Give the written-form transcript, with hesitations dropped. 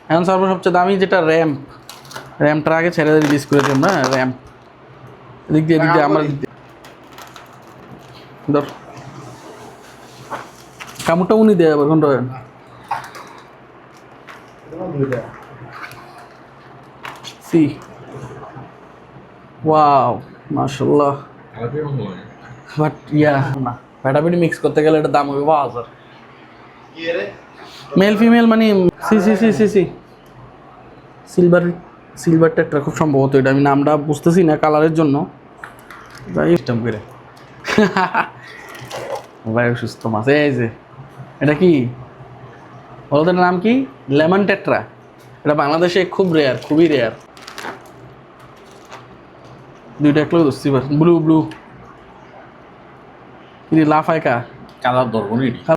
এখন সবচেয়ে দামি যেটা র্যামটা আগে ছেড়ে দিয়ে রিলিজ করে দিলাম না র্যাম্প এদিক দিয়ে আমার ধর কামড়টা উনি দেয় আবার কোনটা সি ওয়াও মাশাআল্লাহ বাট ইয়া না ফ্যাটাফিটি মিক্স করতে গেলে এটা দাম হবে 5000 মেল ফিমেল মানে সি সিলভার টেট্রা খুব সম্ভবত এটা আমি নামটা বুঝতেছি না কালারের জন্য যাই ইস্টেম করে ভাই সুস্থ মাছ এই যে এটা কি ওদের নাম কি লেমন টেট্রা এটা বাংলাদেশে খুব রেয়ার খুবই রেয়ার দুইটা একলো ধরছি ব্লু কি লাফায় কা কালার ধরবো নি